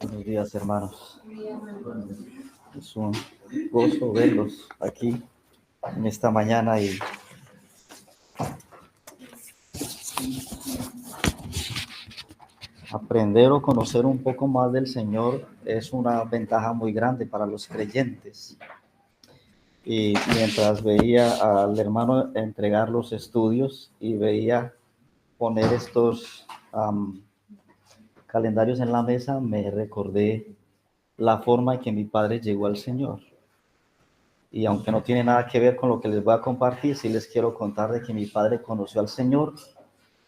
Buenos días, hermanos. Es un gozo verlos aquí en esta mañana y aprender o conocer un poco más del Señor es una ventaja muy grande para los creyentes. Y mientras veía al hermano entregar los estudios y veía poner estos calendarios en la mesa, me recordé la forma en que mi padre llegó al Señor. Y aunque no tiene nada que ver con lo que les voy a compartir, sí les quiero contar de que mi padre conoció al Señor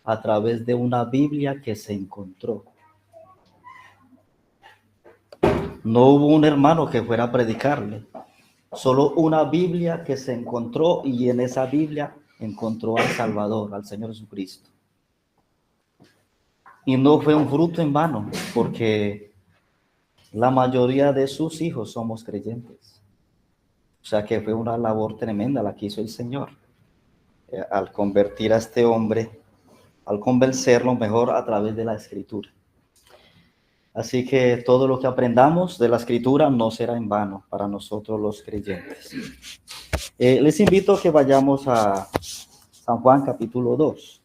a través de una Biblia que se encontró. No hubo un hermano que fuera a predicarle, solo una Biblia que se encontró, y en esa Biblia encontró al Salvador, al Señor Jesucristo. Y no fue un fruto en vano, porque la mayoría de sus hijos somos creyentes. O sea que fue una labor tremenda la que hizo el Señor al convertir a este hombre, al convencerlo mejor a través de la Escritura. Así que todo lo que aprendamos de la Escritura no será en vano para nosotros los creyentes. Les invito a que vayamos a San Juan capítulo 2.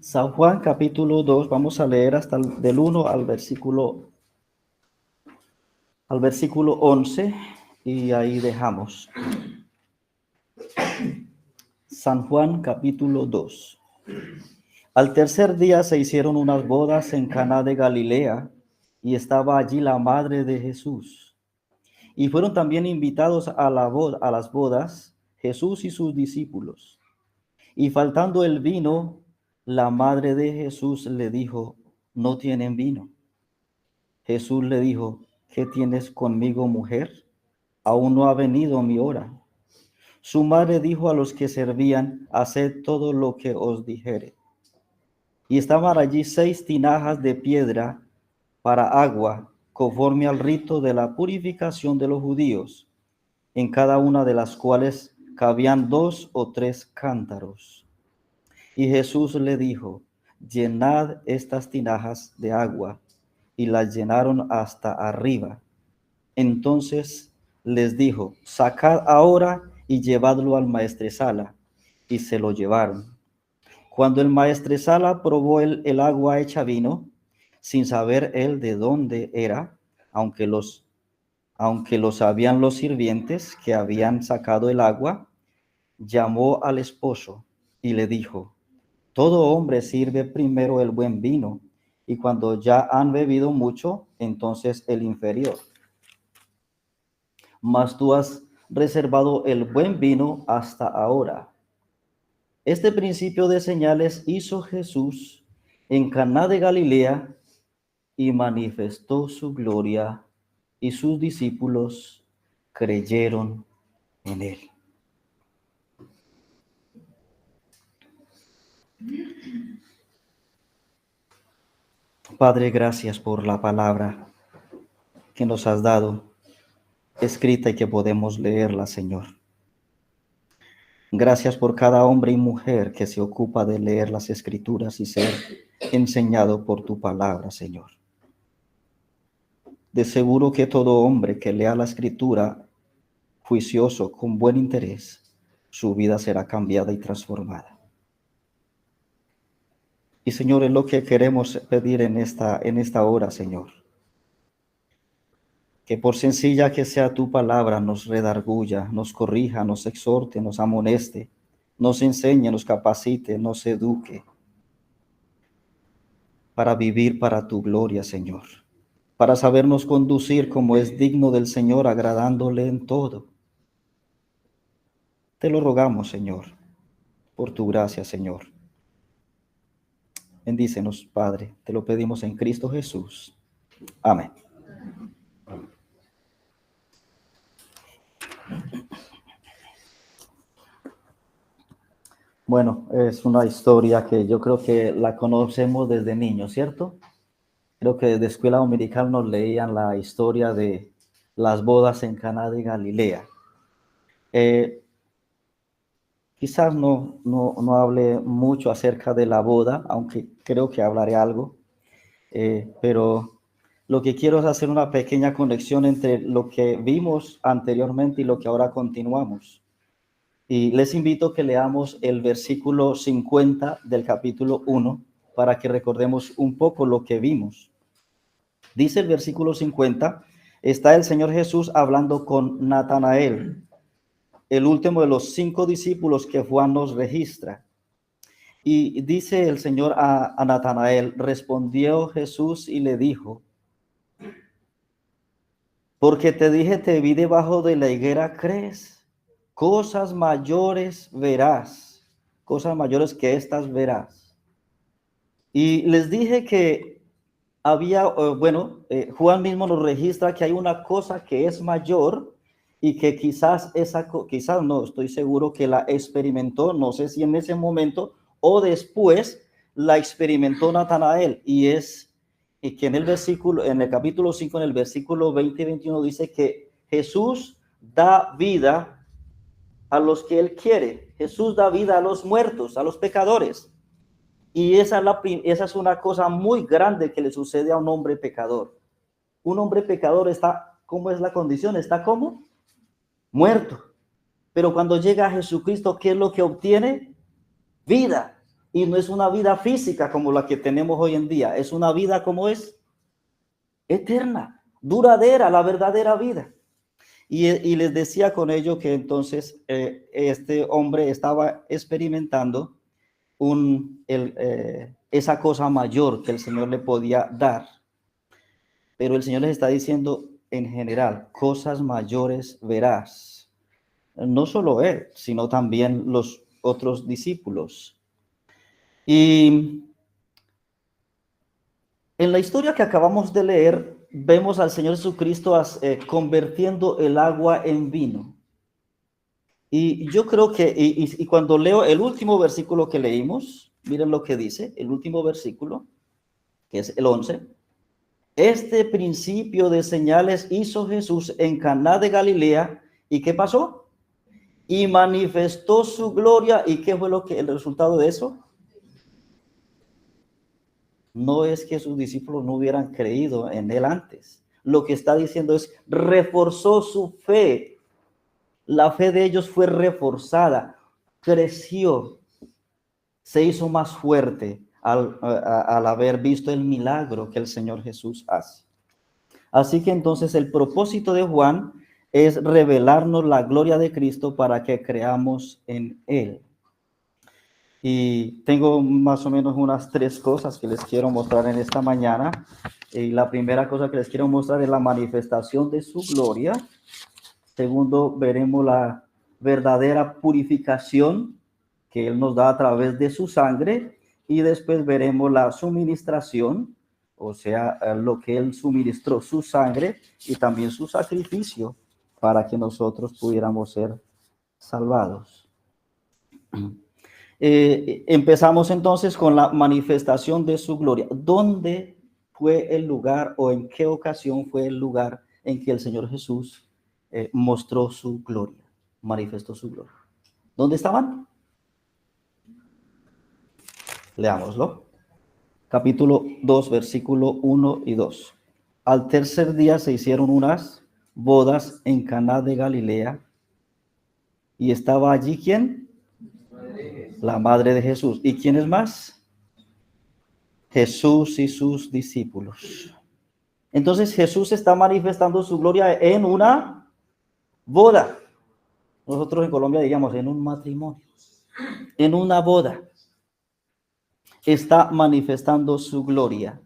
San Juan capítulo 2, vamos a leer hasta del 1 al versículo 11, y ahí dejamos. San Juan capítulo 2. Al tercer día se hicieron unas bodas en Caná de Galilea, y estaba allí la madre de Jesús. Y fueron también invitados a las bodas Jesús y sus discípulos. Y faltando el vino, la madre de Jesús le dijo: no tienen vino. Jesús le dijo: ¿qué tienes conmigo, mujer? Aún no ha venido mi hora. Su madre dijo a los que servían: haced todo lo que os dijere. Y estaban allí 6 tinajas de piedra para agua, conforme al rito de la purificación de los judíos, en cada una de las cuales cabían 2 o 3 cántaros. Y Jesús le dijo: llenad estas tinajas de agua. Y las llenaron hasta arriba. Entonces les dijo: sacad ahora y llevadlo al maestresala. Y se lo llevaron. Cuando el maestresala probó el agua hecha vino, sin saber él de dónde era, aunque lo sabían los sirvientes que habían sacado el agua, llamó al esposo y le dijo: todo hombre sirve primero el buen vino, y cuando ya han bebido mucho, entonces el inferior. Mas tú has reservado el buen vino hasta ahora. Este principio de señales hizo Jesús en Caná de Galilea y manifestó su gloria, y sus discípulos creyeron en él. Padre, gracias por la palabra que nos has dado, escrita, y que podemos leerla, Señor. Gracias por cada hombre y mujer que se ocupa de leer las Escrituras y ser enseñado por tu palabra, Señor. De seguro que todo hombre que lea la Escritura juicioso, con buen interés, su vida será cambiada y transformada. Y Señor, es lo que queremos pedir en esta hora, Señor. Que por sencilla que sea tu palabra, nos redarguya, nos corrija, nos exhorte, nos amoneste, nos enseñe, nos capacite, nos eduque, para vivir para tu gloria, Señor. Para sabernos conducir como es digno del Señor, agradándole en todo. Te lo rogamos, Señor, por tu gracia, Señor. Bendícenos, Padre, te lo pedimos en Cristo Jesús. Amén. Bueno, es una historia que yo creo que la conocemos desde niños, ¿cierto? Creo que desde escuela dominical nos leían la historia de las bodas en Caná de Galilea. Eh, Quizás no hable mucho acerca de la boda, aunque creo que hablaré algo, pero lo que quiero es hacer una pequeña conexión entre lo que vimos anteriormente y lo que ahora continuamos. Y les invito a que leamos el versículo 50 del capítulo 1 para que recordemos un poco lo que vimos. Dice el versículo 50, está el Señor Jesús hablando con Natanael, el último de los 5 discípulos que Juan nos registra. Y dice el Señor a Natanael, respondió Jesús y le dijo, porque te dije, te vi debajo de la higuera, ¿crees? Cosas mayores verás, cosas mayores que estas verás. Y les dije que había, Juan mismo nos registra que hay una cosa que es mayor y que quizás quizás no, estoy seguro que la experimentó, no sé si en ese momento o después la experimentó Natanael, y que en el versículo, en el capítulo 5, en el versículo 20 y 21 dice que Jesús da vida a los que él quiere. Jesús da vida a los muertos, a los pecadores. Y esa es una cosa muy grande que le sucede a un hombre pecador. Un hombre pecador está, ¿cómo es la condición? Está como muerto. Pero cuando llega a Jesucristo, ¿qué es lo que obtiene? Vida. Y no es una vida física como la que tenemos hoy en día. Es una vida como es eterna, duradera, la verdadera vida. Y les decía con ello que entonces este hombre estaba experimentando esa cosa mayor que el Señor le podía dar. Pero el Señor les está diciendo en general, cosas mayores verás. No solo él, sino también los otros discípulos. Y en la historia que acabamos de leer, vemos al Señor Jesucristo convirtiendo el agua en vino. Y yo creo que, y cuando leo el último versículo que leímos, miren lo que dice, el último versículo, que es el 11. Este principio de señales hizo Jesús en Caná de Galilea. ¿Y qué pasó? Y manifestó su gloria. ¿Y qué fue el resultado de eso? No es que sus discípulos no hubieran creído en él antes. Lo que está diciendo es, reforzó su fe. La fe de ellos fue reforzada, creció, se hizo más fuerte al haber visto el milagro que el Señor Jesús hace. Así que entonces el propósito de Juan es revelarnos la gloria de Cristo para que creamos en él. Y tengo más o menos unas 3 cosas que les quiero mostrar en esta mañana. Y la primera cosa que les quiero mostrar es la manifestación de su gloria. Segundo, veremos la verdadera purificación que él nos da a través de su sangre. Y después veremos la suministración, o sea, lo que él suministró, su sangre y también su sacrificio para que nosotros pudiéramos ser salvados. Empezamos entonces con la manifestación de su gloria. ¿Dónde fue el lugar o en qué ocasión fue el lugar en que el Señor Jesús mostró su gloria, manifestó su gloria? ¿Dónde estaban? Leámoslo. Capítulo 2, versículo 1 y 2. Al tercer día se hicieron unas bodas en Caná de Galilea y estaba allí ¿quién? La madre de Jesús. ¿Y quién es más? Jesús y sus discípulos. Entonces Jesús está manifestando su gloria en una boda. Nosotros en Colombia diríamos en un matrimonio, en una boda. Está manifestando su gloria.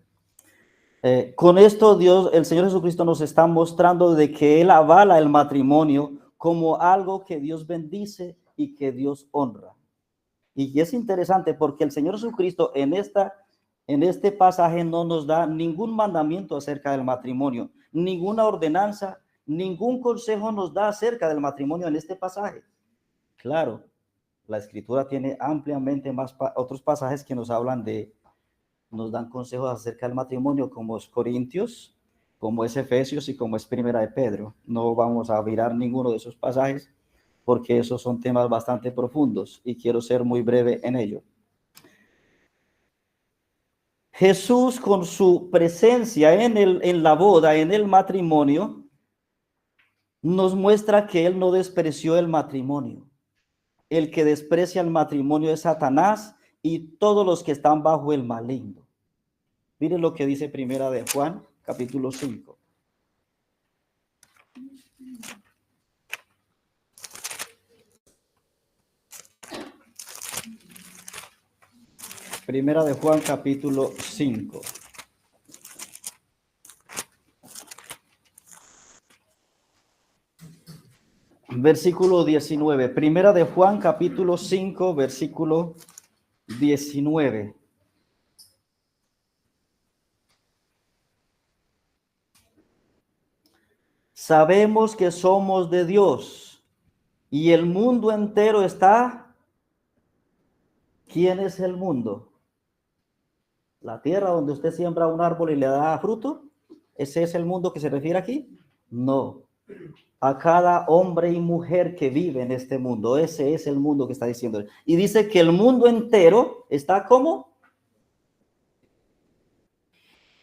Con esto Dios, el Señor Jesucristo nos está mostrando de que Él avala el matrimonio como algo que Dios bendice y que Dios honra. Y es interesante porque el Señor Jesucristo en este pasaje no nos da ningún mandamiento acerca del matrimonio, ninguna ordenanza, ningún consejo nos da acerca del matrimonio en este pasaje. Claro, La Escritura tiene ampliamente más otros pasajes que nos hablan nos dan consejos acerca del matrimonio, como es Corintios, como es Efesios y como es Primera de Pedro. No vamos a mirar ninguno de esos pasajes porque esos son temas bastante profundos y quiero ser muy breve en ello. Jesús, con su presencia en la boda, en el matrimonio, nos muestra que él no despreció el matrimonio. El que desprecia el matrimonio es Satanás y todos los que están bajo el maligno. Miren lo que dice Primera de Juan, capítulo 5. Primera de Juan, capítulo 5. Versículo 19. Primera de Juan, capítulo 5, versículo 19. Sabemos que somos de Dios y el mundo entero está. ¿Quién es el mundo? ¿La tierra donde usted siembra un árbol y le da fruto? ¿Ese es el mundo que se refiere aquí? No. A cada hombre y mujer que vive en este mundo. Ese es el mundo que está diciendo. Y dice que el mundo entero está como.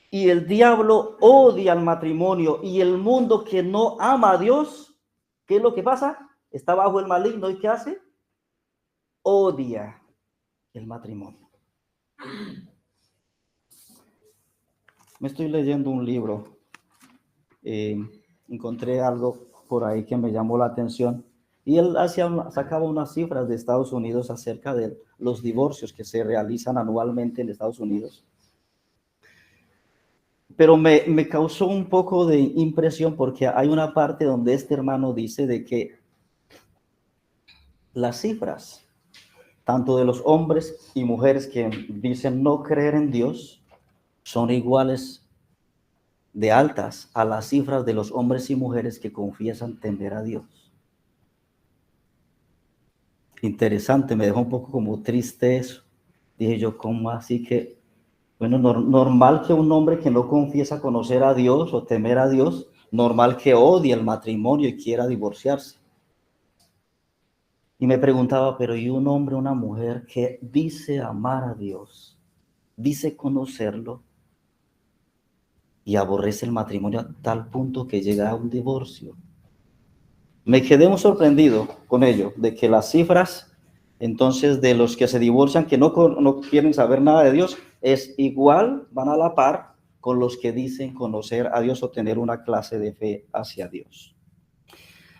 Y el diablo odia el matrimonio. Y el mundo que no ama a Dios, ¿qué es lo que pasa? Está bajo el maligno. ¿Y qué hace? Odia el matrimonio. Me estoy leyendo un libro. Encontré algo por ahí que me llamó la atención. Y él sacaba unas cifras de Estados Unidos acerca de los divorcios que se realizan anualmente en Estados Unidos. Pero me causó un poco de impresión porque hay una parte donde este hermano dice de que las cifras, tanto de los hombres y mujeres que dicen no creer en Dios, son iguales de altas a las cifras de los hombres y mujeres que confiesan temer a Dios. Interesante, me dejó un poco como triste eso. Dije yo, ¿cómo así que? Bueno, normal que un hombre que no confiesa conocer a Dios o temer a Dios, normal que odie el matrimonio y quiera divorciarse. Y me preguntaba, pero ¿y un hombre, una mujer que dice amar a Dios, dice conocerlo y aborrece el matrimonio a tal punto que llega a un divorcio? Me quedé muy sorprendido con ello, de que las cifras, entonces, de los que se divorcian, que no quieren saber nada de Dios, es igual, van a la par con los que dicen conocer a Dios o tener una clase de fe hacia Dios.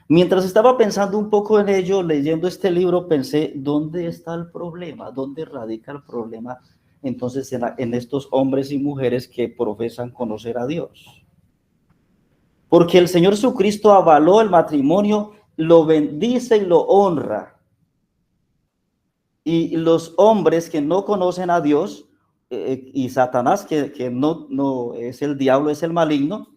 Mientras estaba pensando un poco en ello, leyendo este libro, pensé, ¿dónde está el problema? ¿Dónde radica el problema entonces en estos hombres y mujeres que profesan conocer a Dios? Porque el Señor Jesucristo avaló el matrimonio, lo bendice y lo honra. Y los hombres que no conocen a Dios, y Satanás, que no es el diablo, es el maligno,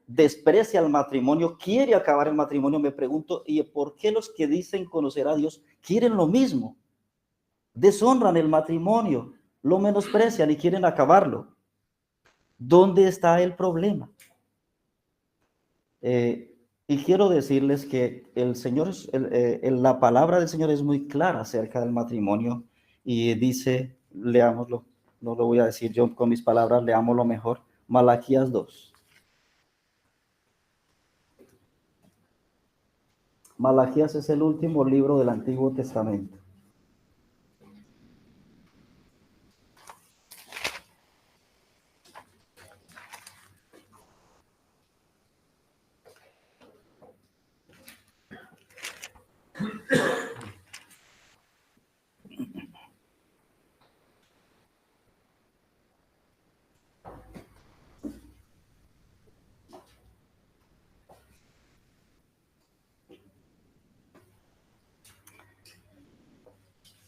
desprecia el matrimonio, quiere acabar el matrimonio. Me pregunto, ¿y por qué los que dicen conocer a Dios quieren lo mismo? Deshonran el matrimonio, lo menosprecian y quieren acabarlo. ¿Dónde está el problema? Y quiero decirles que el Señor, la palabra del Señor es muy clara acerca del matrimonio y dice, leámoslo, no lo voy a decir yo con mis palabras, leámoslo mejor, Malaquías 2. Malaquías es el último libro del Antiguo Testamento.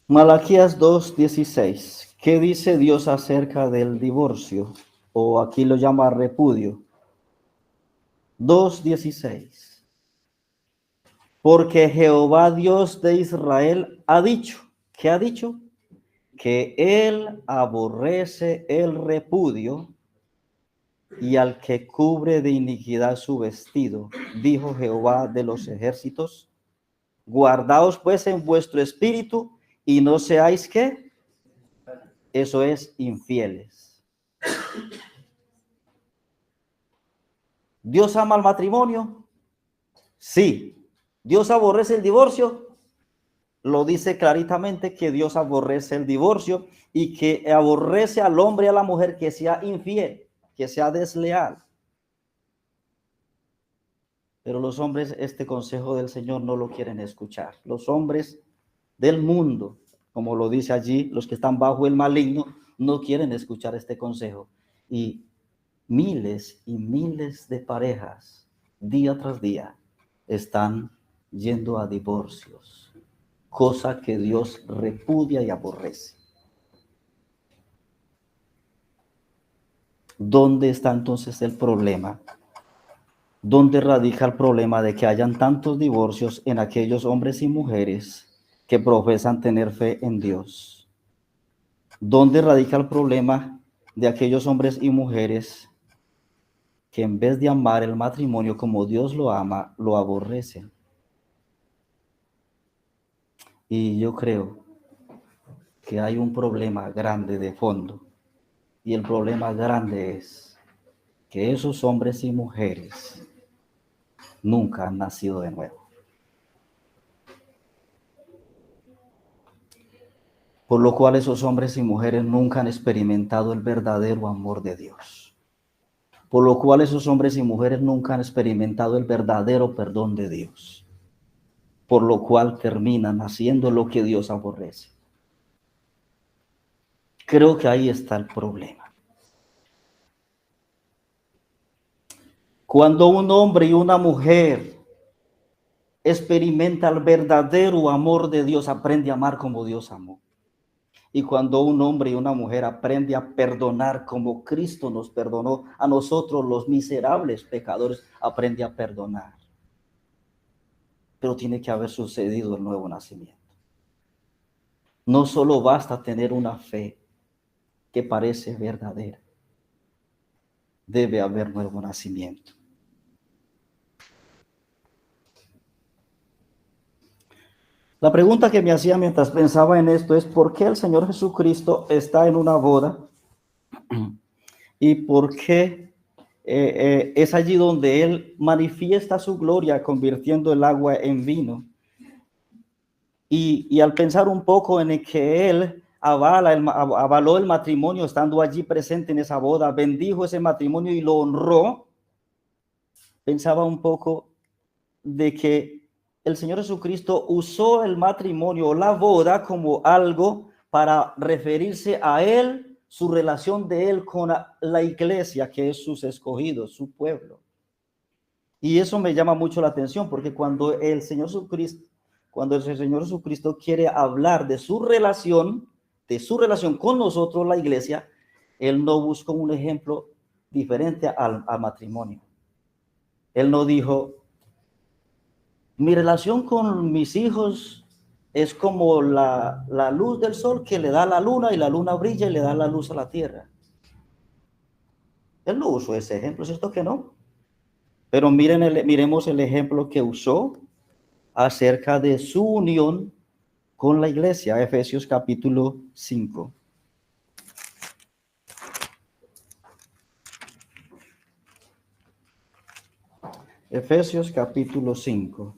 Malaquías 2:16. ¿Qué dice Dios acerca del divorcio? O aquí lo llama repudio. 2:16. Porque Jehová Dios de Israel ha dicho, ¿qué ha dicho? Que él aborrece el repudio y al que cubre de iniquidad su vestido, dijo Jehová de los ejércitos. Guardaos pues en vuestro espíritu y no seáis ¿qué? Eso es infieles. ¿Dios ama el matrimonio? Sí. ¿Dios aborrece el divorcio? Lo dice claritamente que Dios aborrece el divorcio y que aborrece al hombre y a la mujer que sea infiel, que sea desleal. Pero los hombres este consejo del Señor no lo quieren escuchar. Los hombres del mundo, como lo dice allí, los que están bajo el maligno, no quieren escuchar este consejo. Y miles y miles de parejas, día tras día, están yendo a divorcios, cosa que Dios repudia y aborrece. ¿Dónde está entonces el problema? ¿Dónde radica el problema de que hayan tantos divorcios en aquellos hombres y mujeres que profesan tener fe en Dios? ¿Dónde radica el problema de aquellos hombres y mujeres que en vez de amar el matrimonio como Dios lo ama, lo aborrecen? Y yo creo que hay un problema grande de fondo. Y el problema grande es que esos hombres y mujeres nunca han nacido de nuevo. Por lo cual esos hombres y mujeres nunca han experimentado el verdadero amor de Dios. Por lo cual esos hombres y mujeres nunca han experimentado el verdadero perdón de Dios. Por lo cual terminan haciendo lo que Dios aborrece. Creo que ahí está el problema. Cuando un hombre y una mujer experimenta el verdadero amor de Dios, aprende a amar como Dios amó. Y cuando un hombre y una mujer aprende a perdonar como Cristo nos perdonó a nosotros los miserables pecadores, aprende a perdonar. Pero tiene que haber sucedido el nuevo nacimiento. No solo basta tener una fe que parece verdadera. Debe haber nuevo nacimiento. La pregunta que me hacía mientras pensaba en esto es ¿por qué el Señor Jesucristo está en una boda? ¿Y por qué es allí donde Él manifiesta su gloria convirtiendo el agua en vino? Y al pensar un poco en el que Él avaló el matrimonio estando allí presente en esa boda, bendijo ese matrimonio y lo honró, pensaba un poco de que el Señor Jesucristo usó el matrimonio o la boda como algo para referirse a Él, su relación de Él con la iglesia, que es sus escogidos, su pueblo. Y eso me llama mucho la atención, porque cuando el Señor Jesucristo quiere hablar de su relación con nosotros, la iglesia, Él no buscó un ejemplo diferente al matrimonio. Él no dijo, mi relación con mis hijos es como la luz del sol que le da a la luna y la luna brilla y le da la luz a la tierra. Él no usó ese ejemplo, ¿es esto que no? Pero miremos el ejemplo que usó acerca de su unión con la iglesia, Efesios capítulo 5. Efesios capítulo 5.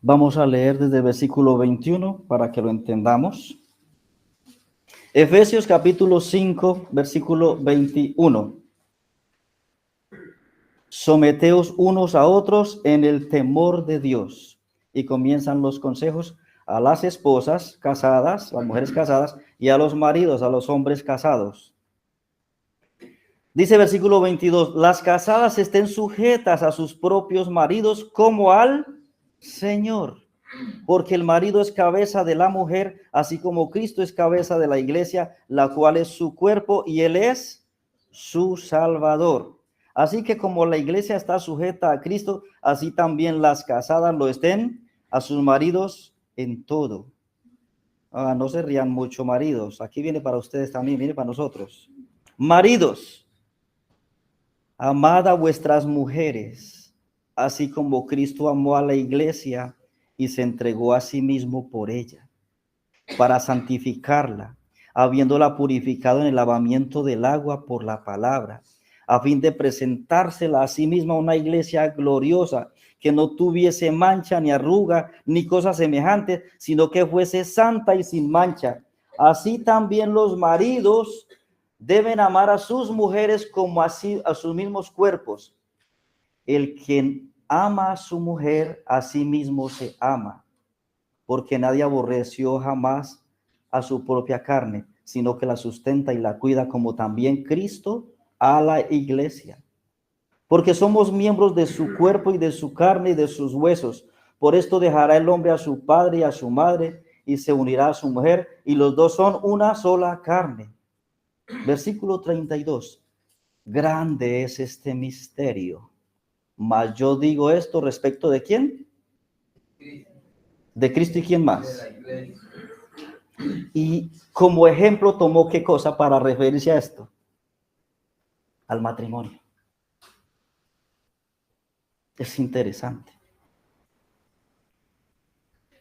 Vamos a leer desde el versículo 21 para que lo entendamos. Efesios capítulo 5, versículo 21. Someteos unos a otros en el temor de Dios. Y comienzan los consejos a las esposas casadas, las mujeres casadas, y a los maridos, a los hombres casados. Dice versículo 22, las casadas estén sujetas a sus propios maridos como al Señor, porque el marido es cabeza de la mujer, así como Cristo es cabeza de la iglesia, la cual es su cuerpo y él es su Salvador. Así que como la iglesia está sujeta a Cristo, así también las casadas lo estén a sus maridos en todo. No se rían mucho, maridos. Aquí viene para ustedes también, viene para nosotros. Maridos, amad a vuestras mujeres, así como Cristo amó a la iglesia y se entregó a sí mismo por ella, para santificarla, habiéndola purificado en el lavamiento del agua por la palabra, a fin de presentársela a sí misma una iglesia gloriosa, que no tuviese mancha ni arruga ni cosa semejante, sino que fuese santa y sin mancha. Así también los maridos deben amar a sus mujeres como así a sus mismos cuerpos. El quien ama a su mujer, a sí mismo se ama, porque nadie aborreció jamás a su propia carne, sino que la sustenta y la cuida, como también Cristo a la iglesia. Porque somos miembros de su cuerpo y de su carne y de sus huesos. Por esto dejará el hombre a su padre y a su madre y se unirá a su mujer, y los dos son una sola carne. Versículo 32. Grande es este misterio. Mas yo digo esto respecto de quién? De Cristo y quién más. Y como ejemplo tomó qué cosa para referirse a esto? Al matrimonio. Es interesante.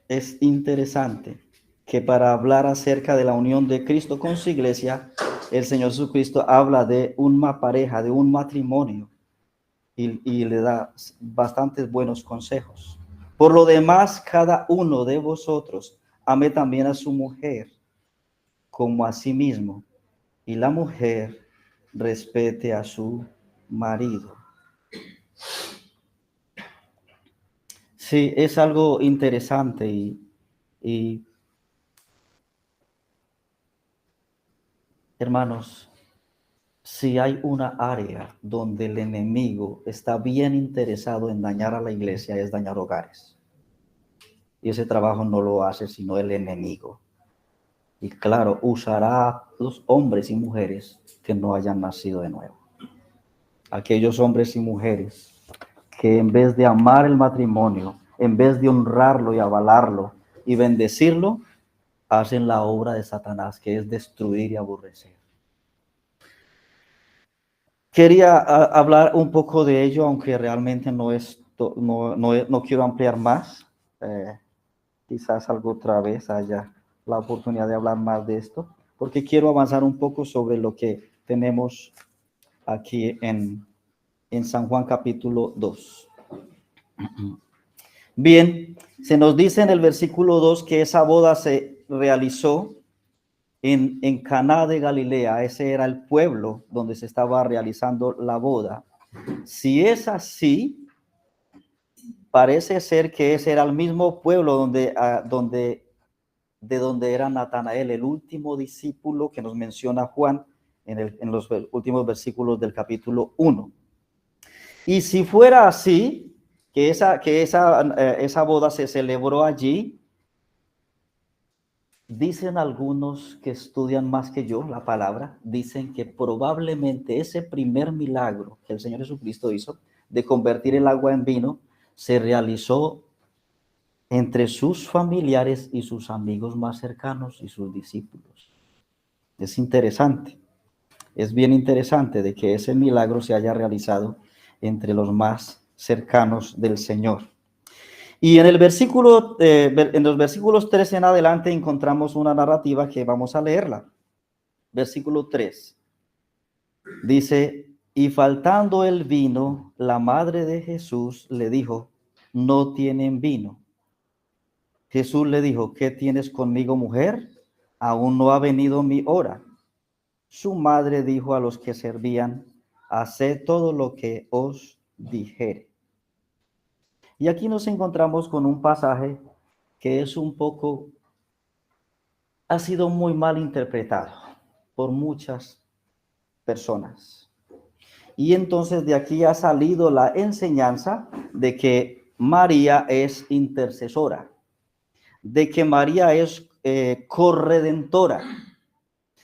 Es interesante que para hablar acerca de la unión de Cristo con su iglesia, el Señor Jesucristo habla de una pareja, de un matrimonio, y le da bastantes buenos consejos. Por lo demás, cada uno de vosotros ame también a su mujer como a sí mismo, y la mujer respete a su marido. Sí, es algo interesante y hermanos, si hay una área donde el enemigo está bien interesado en dañar a la iglesia, es dañar hogares. Y ese trabajo no lo hace sino el enemigo. Y claro, usará a los hombres y mujeres que no hayan nacido de nuevo. Aquellos hombres y mujeres que en vez de amar el matrimonio, en vez de honrarlo y avalarlo y bendecirlo, hacen la obra de Satanás, que es destruir y aborrecer. Quería hablar un poco de ello, aunque realmente no quiero ampliar más. Quizás algo otra vez haya la oportunidad de hablar más de esto, porque quiero avanzar un poco sobre lo que tenemos aquí en San Juan capítulo 2. Bien, se nos dice en el versículo 2 que esa boda se realizó en Caná de Galilea. Ese era el pueblo donde se estaba realizando la boda. Si es así, parece ser que ese era el mismo pueblo de donde era Natanael, el último discípulo que nos menciona Juan en los últimos versículos del capítulo 1. Y si fuera así, que esa boda se celebró allí, dicen algunos que estudian más que yo la palabra, dicen que probablemente ese primer milagro que el Señor Jesucristo hizo de convertir el agua en vino se realizó entre sus familiares y sus amigos más cercanos y sus discípulos. Es interesante, es bien interesante de que ese milagro se haya realizado entre los más cercanos del Señor. Y en los versículos 3 en adelante encontramos una narrativa que vamos a leerla. Versículo 3. Dice, y faltando el vino, la madre de Jesús le dijo, no tienen vino. Jesús le dijo, ¿qué tienes conmigo, mujer? Aún no ha venido mi hora. Su madre dijo a los que servían, haced todo lo que os dijere. Y aquí nos encontramos con un pasaje que es ha sido muy mal interpretado por muchas personas. Y entonces de aquí ha salido la enseñanza de que María es intercesora, de que María es corredentora,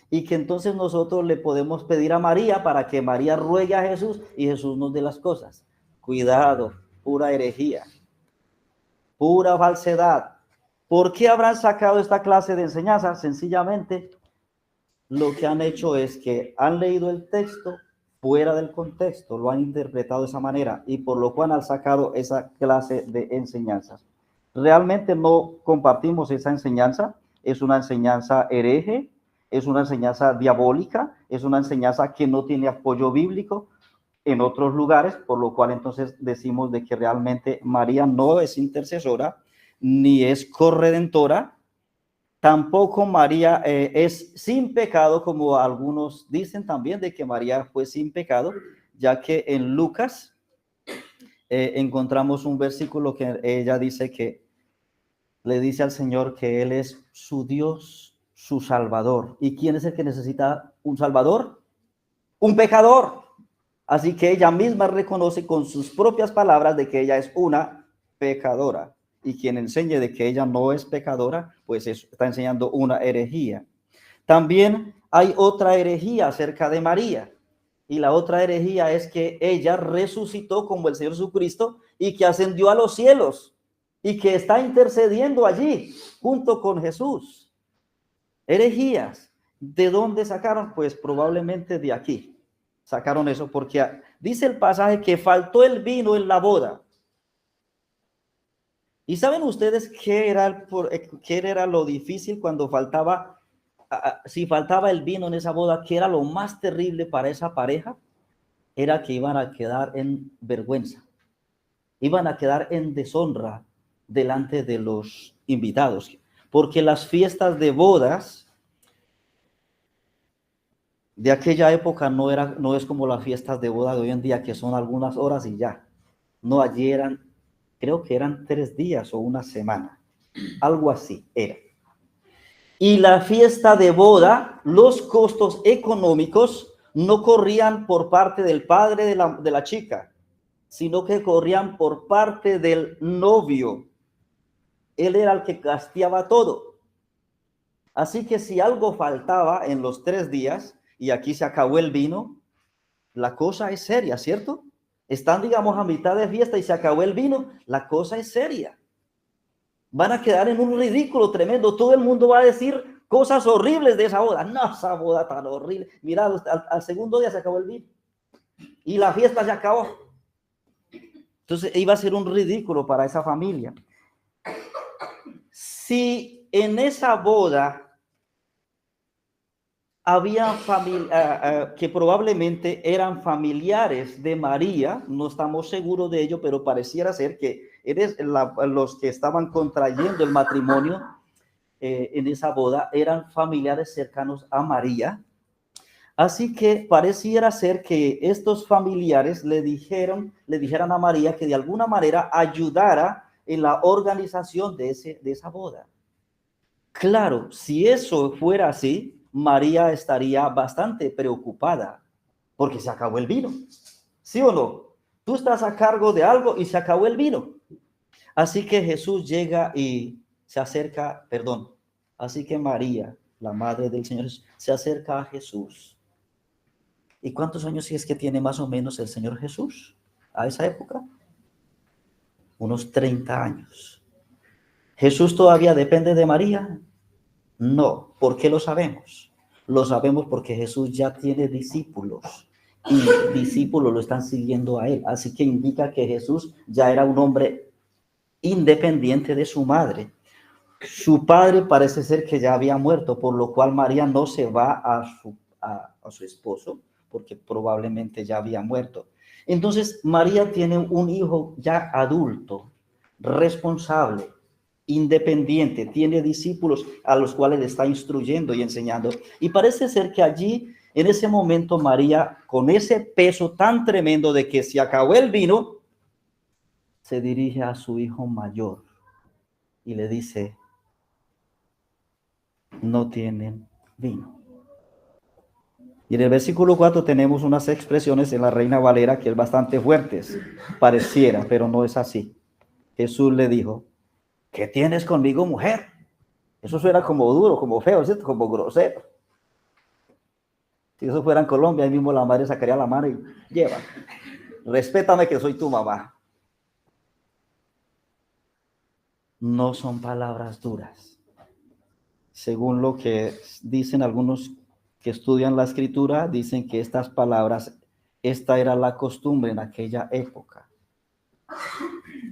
y que entonces nosotros le podemos pedir a María para que María ruegue a Jesús y Jesús nos dé las cosas. Cuidado, pura herejía, pura falsedad. ¿Por qué habrán sacado esta clase de enseñanza? Sencillamente, lo que han hecho es que han leído el texto fuera del contexto, lo han interpretado de esa manera, y por lo cual han sacado esa clase de enseñanzas. Realmente no compartimos esa enseñanza, es una enseñanza hereje, es una enseñanza diabólica, es una enseñanza que no tiene apoyo bíblico en otros lugares, por lo cual entonces decimos de que realmente María no es intercesora, ni es corredentora, tampoco María es sin pecado, como algunos dicen también de que María fue sin pecado, ya que en Lucas encontramos un versículo que ella dice que le dice al Señor que Él es su Dios, su Salvador. ¿Y quién es el que necesita un Salvador? Un pecador. Así que ella misma reconoce con sus propias palabras de que ella es una pecadora. Y quien enseñe de que ella no es pecadora, pues está enseñando una herejía. También hay otra herejía acerca de María. Y la otra herejía es que ella resucitó como el Señor Jesucristo y que ascendió a los cielos y que está intercediendo allí junto con Jesús. Herejías. ¿De dónde sacaron? Pues probablemente de aquí. Sacaron eso porque dice el pasaje que faltó el vino en la boda. ¿Y saben ustedes qué era lo difícil cuando faltaba, si faltaba el vino en esa boda? ¿Qué era lo más terrible para esa pareja? Era que iban a quedar en vergüenza, iban a quedar en deshonra delante de los invitados, porque las fiestas de bodas de aquella época no es como las fiestas de boda de hoy en día, que son algunas horas y ya. No, allí creo que eran 3 días o una semana, algo así era. Y la fiesta de boda, los costos económicos no corrían por parte del padre de la chica, sino que corrían por parte del novio. Él era el que gasteaba todo. Así que si algo faltaba en los 3 días y aquí se acabó el vino, la cosa es seria, ¿cierto? Están, digamos, a mitad de fiesta y se acabó el vino, la cosa es seria. Van a quedar en un ridículo tremendo. Todo el mundo va a decir cosas horribles de esa boda. No, esa boda tan horrible. Mira, al segundo día se acabó el vino y la fiesta se acabó. Entonces iba a ser un ridículo para esa familia. Si en esa boda había que probablemente eran familiares de María, no estamos seguros de ello, pero pareciera ser que los que estaban contrayendo el matrimonio en esa boda eran familiares cercanos a María. Así que pareciera ser que estos familiares le dijeran a María que de alguna manera ayudara en la organización de esa boda. Claro, si eso fuera así, María estaría bastante preocupada porque se acabó el vino. ¿Sí o no? Tú estás a cargo de algo y se acabó el vino. Así que Jesús llega y se acerca, así que María, la madre del Señor, se acerca a Jesús. ¿Y cuántos años es que tiene más o menos el Señor Jesús a esa época? Unos 30 años. ¿Jesús todavía depende de María? No. ¿Por qué lo sabemos? Lo sabemos porque Jesús ya tiene discípulos y discípulos lo están siguiendo a él. Así que indica que Jesús ya era un hombre independiente de su madre. Su padre parece ser que ya había muerto, por lo cual María no se va a su esposo, porque probablemente ya había muerto. Entonces María tiene un hijo ya adulto, responsable, independiente, tiene discípulos a los cuales le está instruyendo y enseñando. Y parece ser que allí, en ese momento, María, con ese peso tan tremendo de que se acabó el vino, se dirige a su hijo mayor y le dice: no tienen vino. Y en el versículo 4 tenemos unas expresiones en la Reina Valera que es bastante fuertes, pareciera, pero no es así. Jesús le dijo, ¿qué tienes conmigo, mujer? Eso suena como duro, como feo, ¿cierto? Como grosero. Si eso fuera en Colombia, ahí mismo la madre sacaría la mano y lleva. Respétame que soy tu mamá. No son palabras duras. Según lo que dicen algunos que estudian la escritura, dicen que estas palabras, esta era la costumbre en aquella época.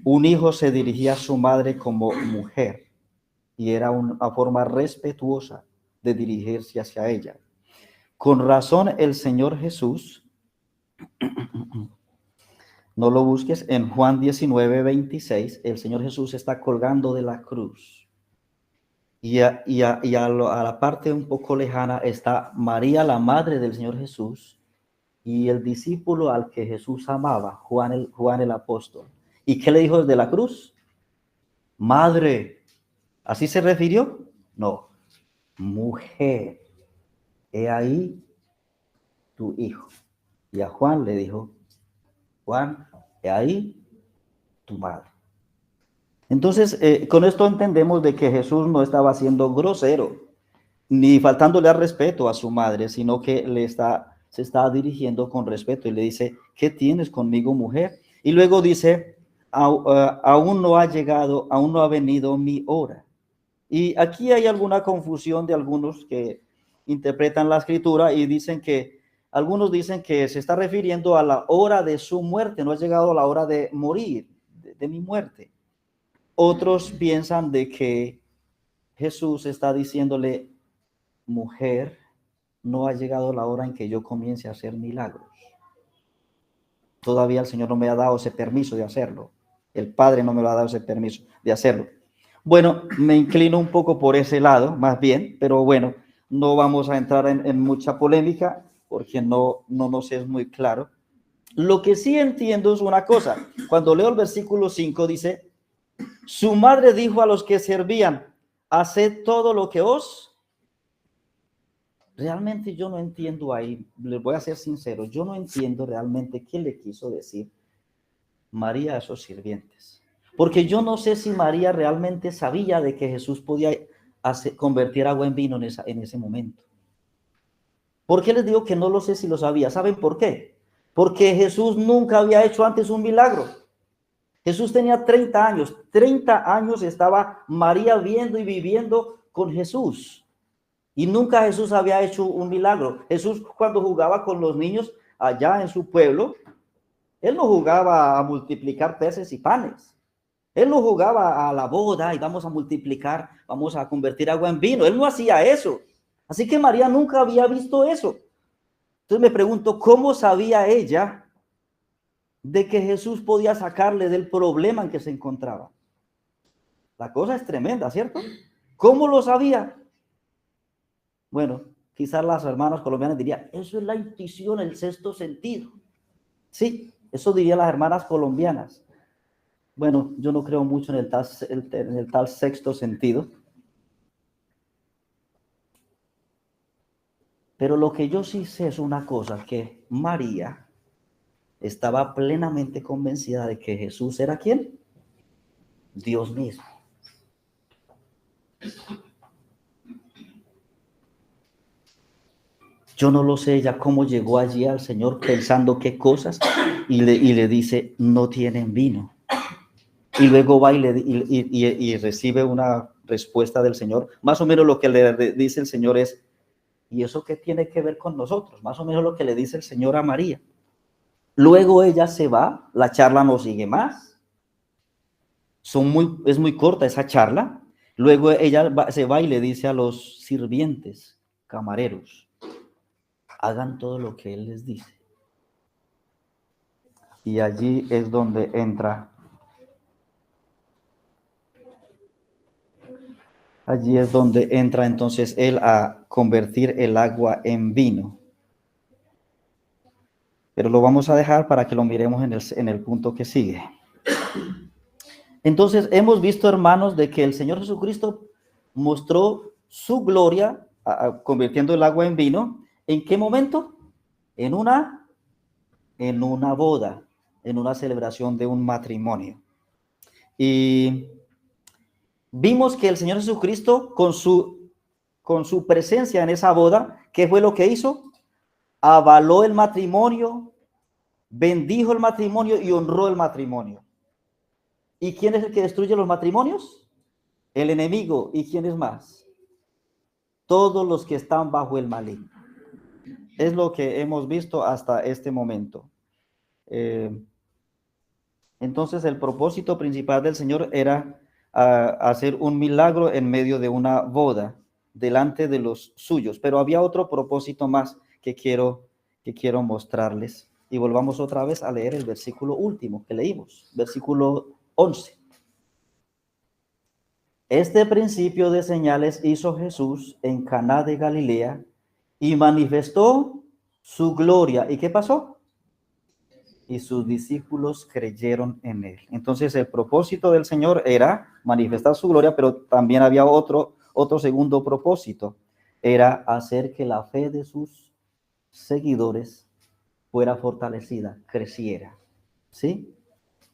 Un hijo se dirigía a su madre como mujer y era una forma respetuosa de dirigirse hacia ella. Con razón el Señor Jesús, no lo busques, en Juan 19:26, el Señor Jesús está colgando de la cruz. Y a la parte un poco lejana está María, la madre del Señor Jesús, y el discípulo al que Jesús amaba, Juan el apóstol. ¿Y qué le dijo desde la cruz? Madre. ¿Así se refirió? No. Mujer, he ahí tu hijo. Y a Juan le dijo, Juan, he ahí tu madre. Entonces, con esto entendemos de que Jesús no estaba siendo grosero, ni faltándole al respeto a su madre, sino que se está dirigiendo con respeto y le dice, ¿qué tienes conmigo, mujer? Y luego dice, aún no ha llegado, aún no ha venido mi hora. Y aquí hay alguna confusión de algunos que interpretan la escritura y dicen que, algunos dicen que se está refiriendo a la hora de su muerte, no ha llegado la hora de morir, de mi muerte. Otros piensan de que Jesús está diciéndole, mujer, no ha llegado la hora en que yo comience a hacer milagros. Todavía el Señor no me ha dado ese permiso de hacerlo. El Padre no me lo ha dado ese permiso de hacerlo. Bueno, me inclino un poco por ese lado, más bien, pero bueno, no vamos a entrar en mucha polémica porque no nos es muy claro. Lo que sí entiendo es una cosa. Cuando leo el versículo 5 dice, su madre dijo a los que servían, haced todo lo que os... Realmente yo no entiendo ahí, les voy a ser sincero, yo no entiendo realmente qué le quiso decir María a esos sirvientes. Porque yo no sé si María realmente sabía de que Jesús podía convertir agua en vino en ese momento. ¿Por qué les digo que no lo sé si lo sabía? ¿Saben por qué? Porque Jesús nunca había hecho antes un milagro. Jesús tenía 30 años. 30 años estaba María viendo y viviendo con Jesús. Y nunca Jesús había hecho un milagro. Jesús, cuando jugaba con los niños allá en su pueblo, él no jugaba a multiplicar peces y panes. Él no jugaba a la boda y vamos a multiplicar, vamos a convertir agua en vino. Él no hacía eso. Así que María nunca había visto eso. Entonces me pregunto, ¿cómo sabía ella de que Jesús podía sacarle del problema en que se encontraba? La cosa es tremenda, ¿cierto? ¿Cómo lo sabía? Bueno, quizás las hermanas colombianas dirían, eso es la intuición, el sexto sentido. Sí, eso dirían las hermanas colombianas. Bueno, yo no creo mucho en el tal sexto sentido. Pero lo que yo sí sé es una cosa, que María estaba plenamente convencida de que Jesús era ¿quién? Dios mismo. Yo no lo sé ella cómo llegó allí al Señor pensando qué cosas y le dice, no tienen vino. Y luego va y recibe una respuesta del Señor. Más o menos lo que le dice el Señor es, ¿y eso qué tiene que ver con nosotros? Más o menos lo que le dice el Señor a María. Luego ella se va, la charla no sigue más. Es muy corta esa charla. Luego ella se va y le dice a los sirvientes, camareros, hagan todo lo que él les dice. Y allí es donde entra. Allí es donde entra entonces él a convertir el agua en vino. Pero lo vamos a dejar para que lo miremos en el punto que sigue. Entonces hemos visto, hermanos, de que el Señor Jesucristo mostró su gloria convirtiendo el agua en vino. ¿En qué momento? En una boda, en una celebración de un matrimonio. Y vimos que el Señor Jesucristo, con su presencia en esa boda, ¿qué fue lo que hizo? Avaló el matrimonio, bendijo el matrimonio y honró el matrimonio. ¿Y quién es el que destruye los matrimonios? El enemigo. ¿Y quién es más? Todos los que están bajo el maligno. Es lo que hemos visto hasta este momento. Entonces el propósito principal del Señor era hacer un milagro en medio de una boda delante de los suyos, pero había otro propósito más que quiero mostrarles. Y volvamos otra vez a leer el versículo último que leímos, versículo 11. Este principio de señales hizo Jesús en Caná de Galilea y manifestó su gloria. ¿Y qué pasó? Y sus discípulos creyeron en él. Entonces el propósito del Señor era manifestar su gloria, pero también había otro segundo propósito, era hacer que la fe de sus seguidores fuera fortalecida, creciera, ¿sí?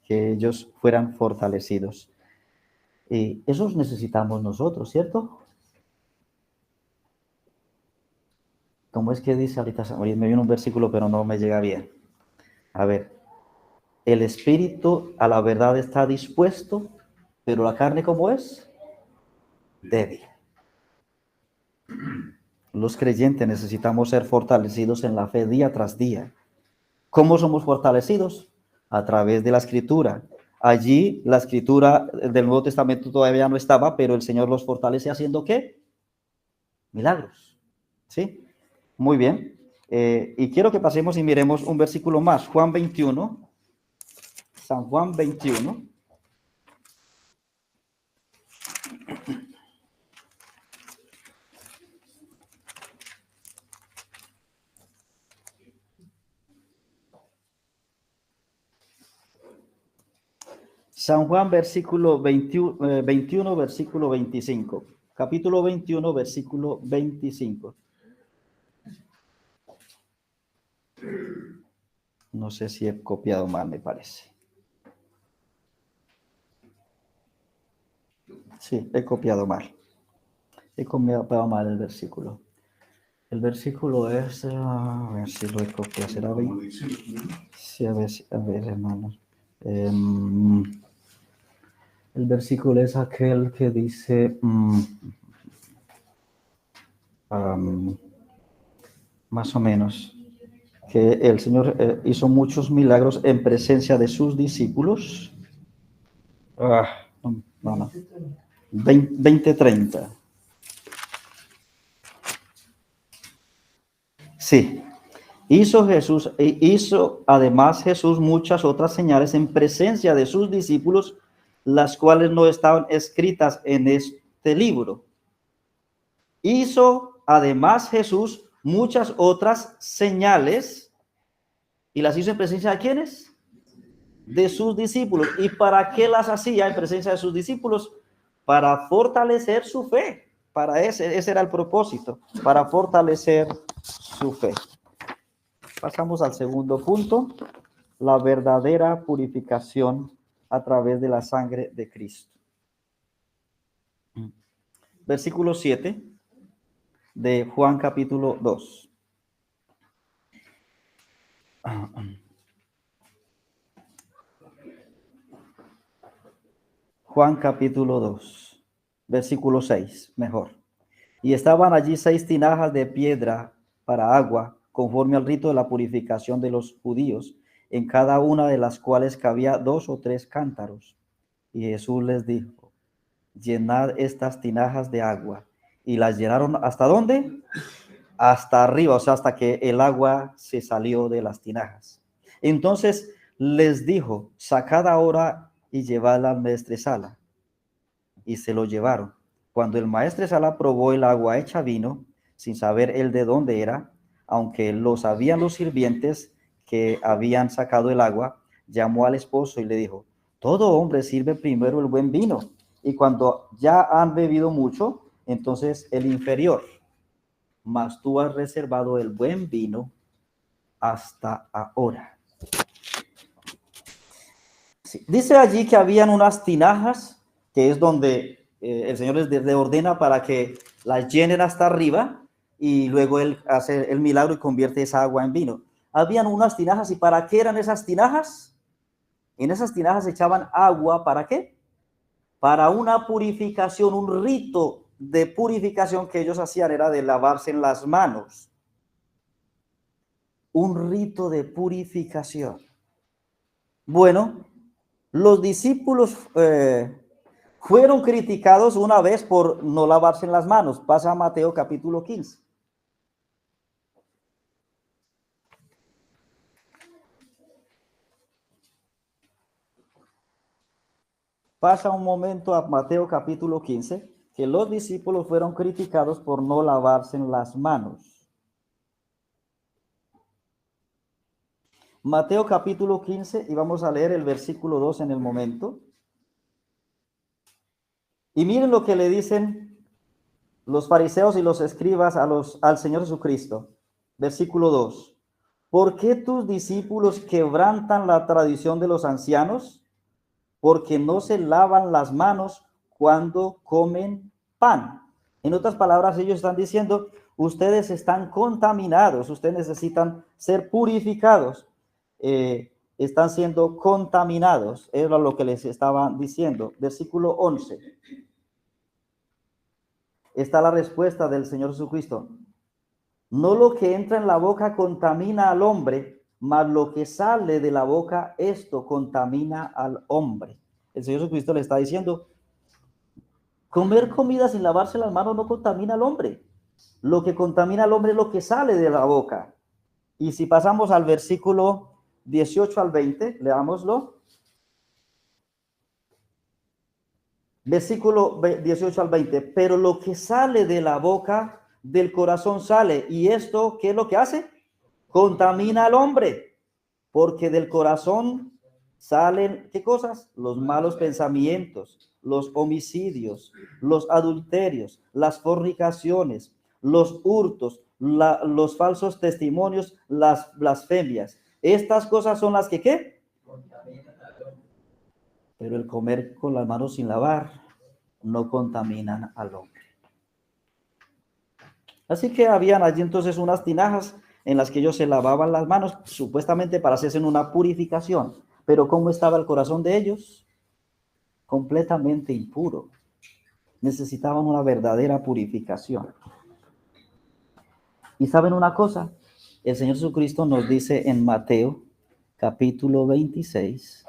Que ellos fueran fortalecidos. Y esos necesitamos nosotros, ¿cierto? ¿Cómo es que dice ahorita? Me viene un versículo, pero no me llega bien. A ver. El espíritu a la verdad está dispuesto, pero la carne, ¿cómo es? Débil. Los creyentes necesitamos ser fortalecidos en la fe día tras día. ¿Cómo somos fortalecidos? A través de la escritura. Allí la escritura del Nuevo Testamento todavía no estaba, pero el Señor los fortalece haciendo ¿qué? Milagros. ¿Sí? Muy bien. Y quiero que pasemos y miremos un versículo más. Juan 21. San Juan 21. San Juan, versículo 21, versículo 25. Capítulo 21, versículo 25. No sé si he copiado mal, me parece. Sí, he copiado mal. He copiado mal el versículo. El versículo es, a ver si lo he copiado, será 20. Sí, a ver, hermanos. El versículo es aquel que dice, más o menos, que el Señor hizo muchos milagros en presencia de sus discípulos. No. 20:30. Sí. Hizo además Jesús muchas otras señales en presencia de sus discípulos, las cuales no estaban escritas en este libro. Hizo además Jesús muchas otras señales, y las hizo en presencia de ¿quiénes? De sus discípulos. ¿Y para qué las hacía en presencia de sus discípulos? Para fortalecer su fe. Para ese era el propósito, para fortalecer su fe. Pasamos al segundo punto, la verdadera purificación a través de la sangre de Cristo. Versículo 7 de Juan capítulo 2. Juan capítulo 2, versículo 6, mejor. Y estaban allí 6 tinajas de piedra para agua, conforme al rito de la purificación de los judíos, en cada una de las cuales cabía 2 o 3 cántaros. Y Jesús les dijo, llenad estas tinajas de agua. Y las llenaron ¿hasta dónde? Hasta arriba, o sea, hasta que el agua se salió de las tinajas. Entonces les dijo, sacad ahora y llevadla al maestresala. Y se lo llevaron. Cuando el maestresala probó el agua hecha vino, sin saber él de dónde era, aunque lo sabían los sirvientes que habían sacado el agua, llamó al esposo y le dijo, todo hombre sirve primero el buen vino, y cuando ya han bebido mucho, entonces el inferior, mas tú has reservado el buen vino hasta ahora. Sí, dice allí que habían unas tinajas, que es donde el Señor les ordena para que las llenen hasta arriba y luego Él hace el milagro y convierte esa agua en vino. Habían unas tinajas, ¿y para qué eran esas tinajas? En esas tinajas echaban agua, ¿para qué? Para una purificación, un rito de purificación que ellos hacían era de lavarse en las manos. Un rito de purificación. Bueno, los discípulos fueron criticados una vez por no lavarse en las manos. Pasa a Mateo capítulo 15. Pasa un momento a Mateo capítulo 15, que los discípulos fueron criticados por no lavarse en las manos. Mateo capítulo 15, y vamos a leer el versículo 2 en el momento. Y miren lo que le dicen los fariseos y los escribas al Señor Jesucristo. Versículo 2. ¿Por qué tus discípulos quebrantan la tradición de los ancianos? Porque no se lavan las manos cuando comen pan. En otras palabras, ellos están diciendo, ustedes están contaminados, ustedes necesitan ser purificados, están siendo contaminados, era lo que les estaban diciendo. Versículo 11. Está la respuesta del Señor Jesucristo. No lo que entra en la boca contamina al hombre, mas lo que sale de la boca, esto contamina al hombre. El Señor Jesucristo le está diciendo, comer comida sin lavarse las manos no contamina al hombre. Lo que contamina al hombre es lo que sale de la boca. Y si pasamos al versículo 18 al 20, leámoslo. Versículo 18 al 20. Pero lo que sale de la boca, del corazón sale. ¿Y esto qué es lo que hace? Contamina al hombre. Porque del corazón salen, ¿qué cosas? Los malos pensamientos, los homicidios, los adulterios, las fornicaciones, los hurtos, los falsos testimonios, las blasfemias. Estas cosas son las que, ¿qué? Pero el comer con las manos sin lavar no contaminan al hombre. Así que habían allí entonces unas tinajas en las que ellos se lavaban las manos, supuestamente para hacerse una purificación. Pero ¿cómo estaba el corazón de ellos? Completamente impuro. Necesitaban una verdadera purificación. ¿Y saben una cosa? El Señor Jesucristo nos dice en Mateo capítulo 26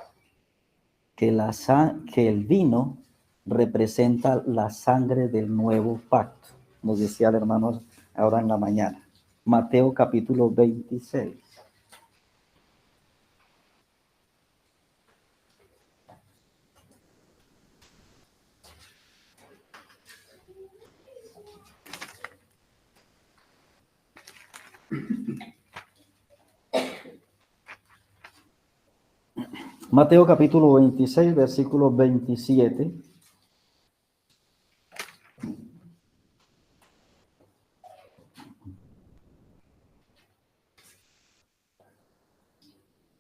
que el vino representa la sangre del nuevo pacto. Nos decía el hermano ahora en la mañana. Mateo capítulo 26. Mateo capítulo 26, versículo 27.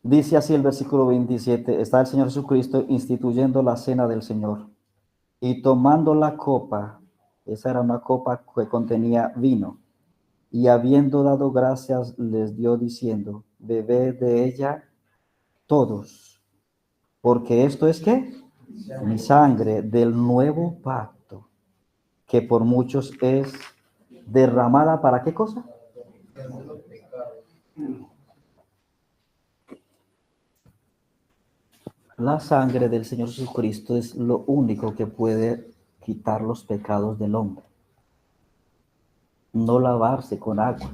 Dice así el versículo 27, está el Señor Jesucristo instituyendo la cena del Señor y tomando la copa, esa era una copa que contenía vino, y habiendo dado gracias les dio diciendo, bebed de ella todos, porque esto es ¿qué? Mi sangre del nuevo pacto, que por muchos es derramada ¿para qué cosa? La sangre del Señor Jesucristo es lo único que puede quitar los pecados del hombre. No lavarse con agua.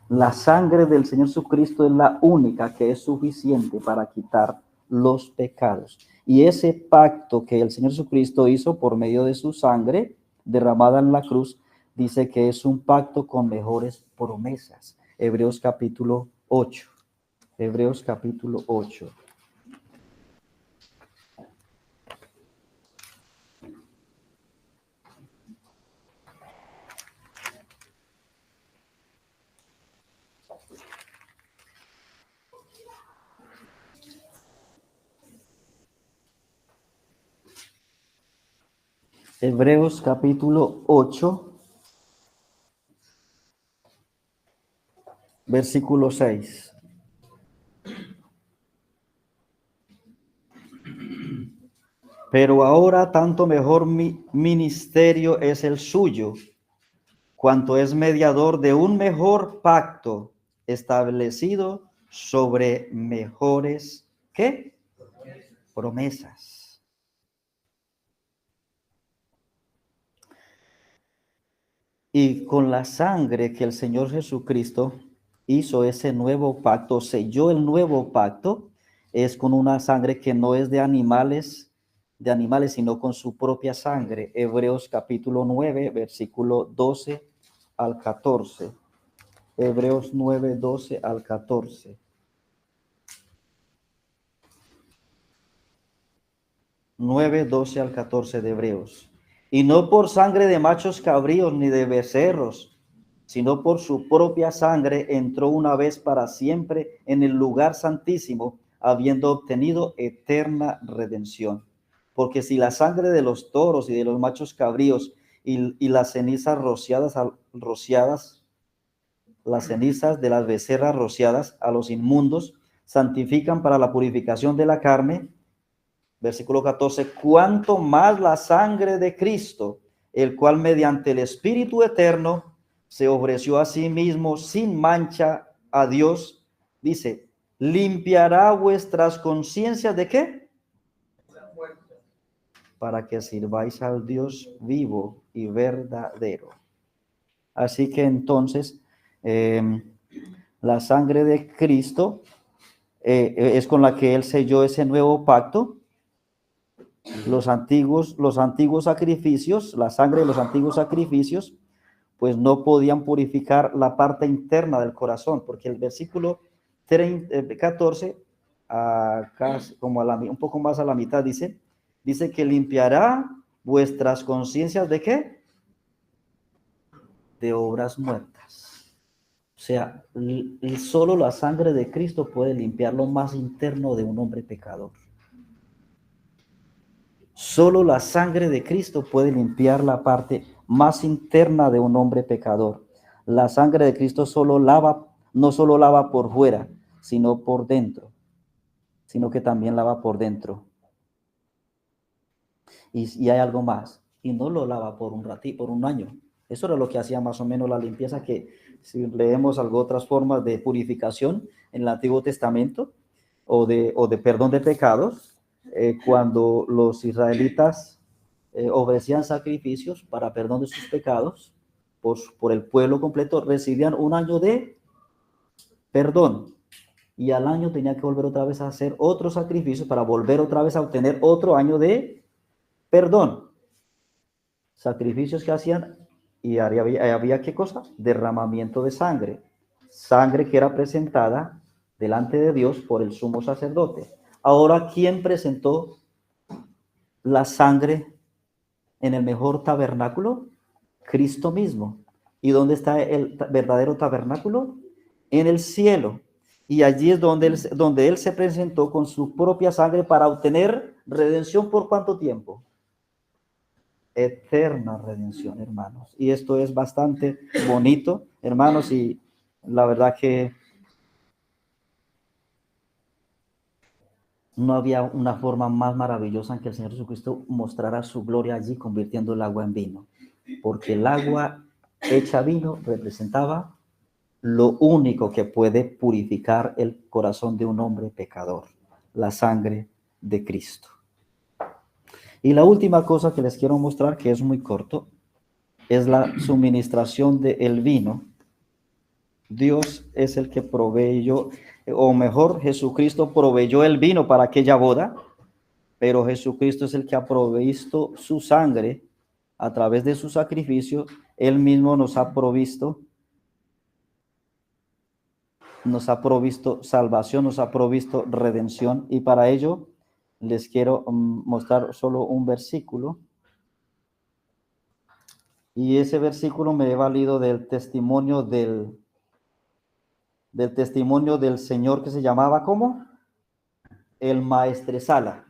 La sangre del Señor Jesucristo es la única que es suficiente para quitar los pecados. Y ese pacto que el Señor Jesucristo hizo por medio de su sangre derramada en la cruz, dice que es un pacto con mejores promesas. Hebreos capítulo 8. Hebreos capítulo 8. Hebreos capítulo 8, versículo 6. Pero ahora tanto mejor ministerio es el suyo, cuanto es mediador de un mejor pacto establecido sobre mejores, ¿qué? Promesas. Y con la sangre que el Señor Jesucristo hizo ese nuevo pacto, selló el nuevo pacto, es con una sangre que no es de animales, sino con su propia sangre. Hebreos capítulo 9, versículo 12 al 14. Hebreos 9, 12 al 14. 9, 12 al 14 de Hebreos. Y no por sangre de machos cabríos ni de becerros, sino por su propia sangre entró una vez para siempre en el lugar santísimo, habiendo obtenido eterna redención. Porque si la sangre de los toros y de los machos cabríos y las cenizas rociadas, las cenizas de las becerras rociadas a los inmundos, santifican para la purificación de la carne, versículo 14, cuanto más la sangre de Cristo, el cual mediante el Espíritu eterno se ofreció a sí mismo sin mancha a Dios, dice, limpiará vuestras conciencias de qué? Para que sirváis al Dios vivo y verdadero. Así que entonces, la sangre de Cristo es con la que Él selló ese nuevo pacto. Los antiguos sacrificios, la sangre de los antiguos sacrificios, pues no podían purificar la parte interna del corazón, porque el versículo 14, como un poco más a la mitad, dice que limpiará vuestras conciencias de ¿qué? De obras muertas. O sea, solo la sangre de Cristo puede limpiar lo más interno de un hombre pecador. Solo la sangre de Cristo puede limpiar la parte más interna de un hombre pecador. La sangre de Cristo no solo lava por fuera, sino por dentro, sino que también lava por dentro. Y hay algo más, y no lo lava por un ratito, por un año. Eso era lo que hacía más o menos la limpieza, que si leemos algo otras formas de purificación en el Antiguo Testamento o de perdón de pecados, cuando los israelitas ofrecían sacrificios para perdón de sus pecados por el pueblo completo, recibían un año de perdón, y al año tenía que volver otra vez a hacer otro sacrificio para volver otra vez a obtener otro año de perdón. Sacrificios que hacían, y había ¿qué cosa? Derramamiento de sangre. Sangre que era presentada delante de Dios por el sumo sacerdote. Ahora, ¿quién presentó la sangre en el mejor tabernáculo? Cristo mismo. ¿Y dónde está el verdadero tabernáculo? En el cielo. Y allí es donde él se presentó con su propia sangre para obtener redención. ¿Por cuánto tiempo? Eterna redención, hermanos. Y esto es bastante bonito, hermanos, y la verdad que no había una forma más maravillosa en que el Señor Jesucristo mostrara su gloria allí, convirtiendo el agua en vino, porque el agua hecha vino representaba lo único que puede purificar el corazón de un hombre pecador, la sangre de Cristo. Y la última cosa que les quiero mostrar, que es muy corto, es la suministración del vino. Dios es el que proveyó, o mejor, Jesucristo proveyó el vino para aquella boda, pero Jesucristo es el que ha provisto su sangre a través de su sacrificio. Él mismo nos ha provisto salvación, nos ha provisto redención, y para ello les quiero mostrar solo un versículo, y ese versículo me he valido del testimonio del Señor, que se llamaba ¿cómo? El maestresala.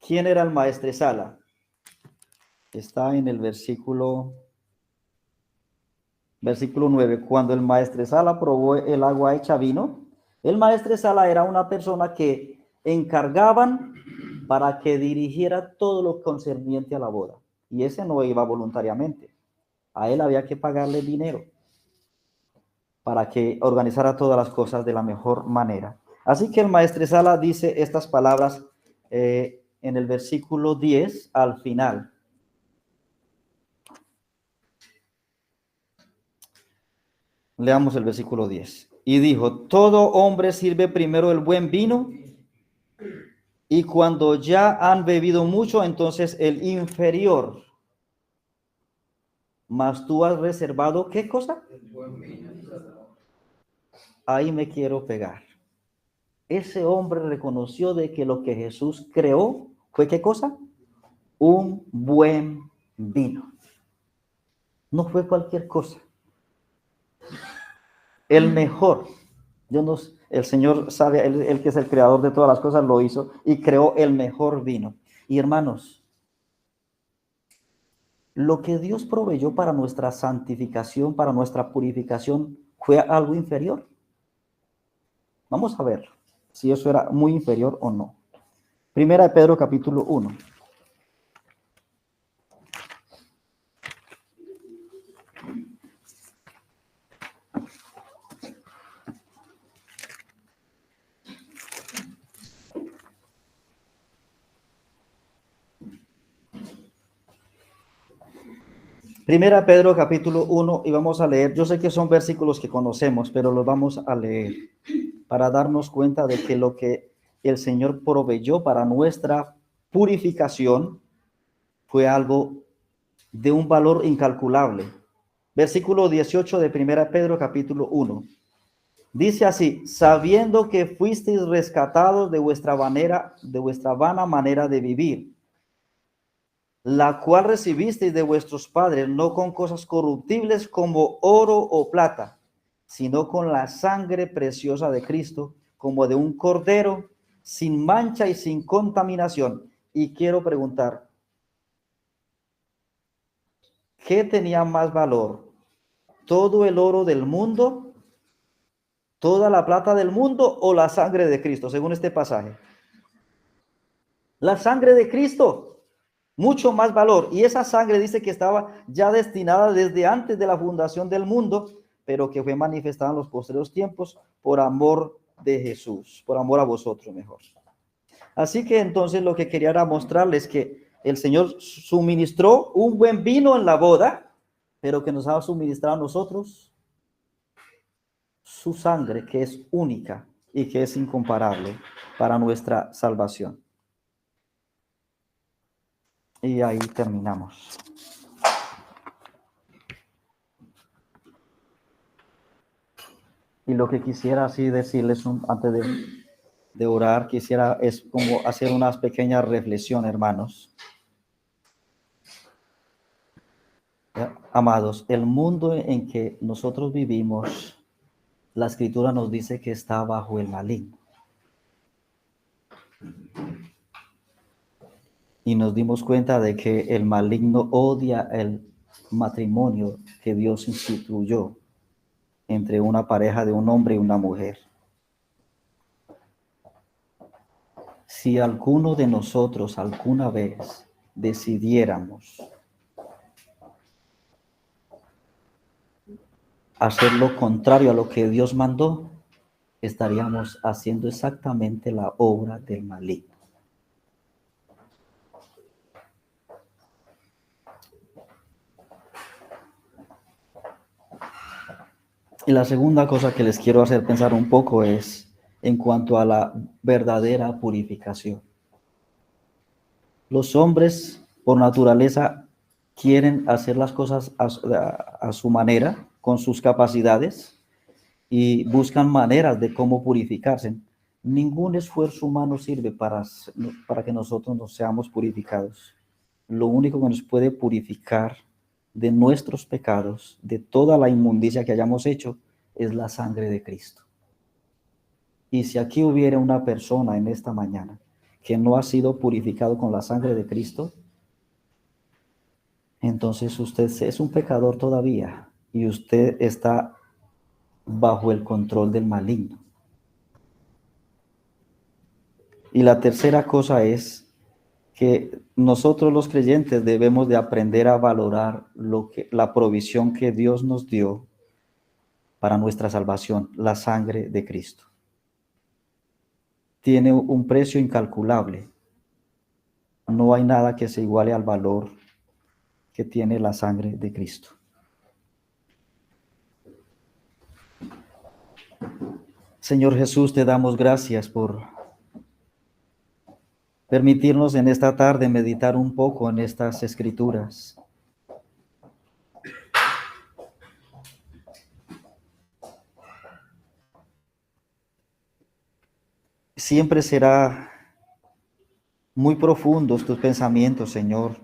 ¿Quién era el maestresala? Está en el versículo 9. Cuando el maestresala probó el agua hecha vino, el maestresala era una persona que encargaban para que dirigiera todo lo concerniente a la boda. Y ese no iba voluntariamente. A él había que pagarle dinero para que organizara todas las cosas de la mejor manera. Así que el maestresala dice estas palabras en el versículo 10 al final. Leamos el versículo 10. Y dijo, todo hombre sirve primero el buen vino, y cuando ya han bebido mucho, entonces el inferior. Mas tú has reservado, ¿qué cosa? Ahí me quiero pegar. Ese hombre reconoció de que lo que Jesús creó fue, ¿qué cosa? Un buen vino. No fue cualquier cosa. El mejor. El Señor sabe, él que es el creador de todas las cosas, lo hizo y creó el mejor vino. Y hermanos, lo que Dios proveyó para nuestra santificación, para nuestra purificación, ¿fue algo inferior? Vamos a ver si eso era muy inferior o no. Primera de Pedro, capítulo 1. Primera Pedro capítulo 1 y vamos a leer, yo sé que son versículos que conocemos, pero los vamos a leer para darnos cuenta de que lo que el Señor proveyó para nuestra purificación fue algo de un valor incalculable. Versículo 18 de Primera Pedro capítulo 1. Dice así, sabiendo que fuisteis rescatados de vuestra vana manera de vivir, la cual recibisteis de vuestros padres, no con cosas corruptibles como oro o plata, sino con la sangre preciosa de Cristo, como de un cordero, sin mancha y sin contaminación. Y quiero preguntar, ¿qué tenía más valor? ¿Todo el oro del mundo, toda la plata del mundo o la sangre de Cristo, según este pasaje? La sangre de Cristo. Mucho más valor. Y esa sangre dice que estaba ya destinada desde antes de la fundación del mundo, pero que fue manifestada en los posteriores tiempos por amor de Jesús, por amor a vosotros mejor. Así que entonces lo que quería era mostrarles que el Señor suministró un buen vino en la boda, pero que nos ha suministrado a nosotros su sangre, que es única y que es incomparable para nuestra salvación. Y ahí terminamos. Y lo que quisiera así decirles antes de orar, quisiera es como hacer unas pequeñas reflexiones, hermanos. ¿Ya? Amados, el mundo en que nosotros vivimos, la Escritura nos dice que está bajo el maligno. Y nos dimos cuenta de que el maligno odia el matrimonio que Dios instituyó entre una pareja de un hombre y una mujer. Si alguno de nosotros alguna vez decidiéramos hacer lo contrario a lo que Dios mandó, estaríamos haciendo exactamente la obra del maligno. Y la segunda cosa que les quiero hacer pensar un poco es en cuanto a la verdadera purificación. Los hombres, por naturaleza, quieren hacer las cosas a su manera, con sus capacidades, y buscan maneras de cómo purificarse. Ningún esfuerzo humano sirve para que nosotros nos seamos purificados. Lo único que nos puede purificar de nuestros pecados, de toda la inmundicia que hayamos hecho, es la sangre de Cristo. Y si aquí hubiera una persona en esta mañana que no ha sido purificado con la sangre de Cristo, entonces usted es un pecador todavía y usted está bajo el control del maligno. Y la tercera cosa es que nosotros los creyentes debemos de aprender a valorar la provisión que Dios nos dio para nuestra salvación, la sangre de Cristo. Tiene un precio incalculable. No hay nada que se iguale al valor que tiene la sangre de Cristo. Señor Jesús, te damos gracias por permitirnos en esta tarde meditar un poco en estas escrituras. Siempre será muy profundos tus pensamientos, Señor.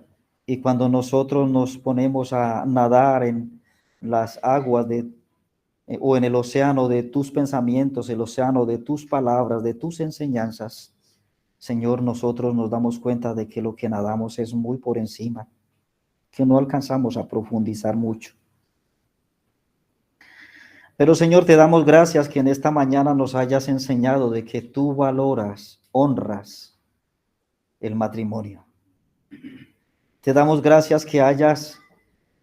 Y cuando nosotros nos ponemos a nadar en las aguas o en el océano de tus pensamientos, el océano de tus palabras, de tus enseñanzas, Señor, nosotros nos damos cuenta de que lo que nadamos es muy por encima, que no alcanzamos a profundizar mucho. Pero Señor, te damos gracias que en esta mañana nos hayas enseñado de que tú valoras, honras el matrimonio. Te damos gracias que hayas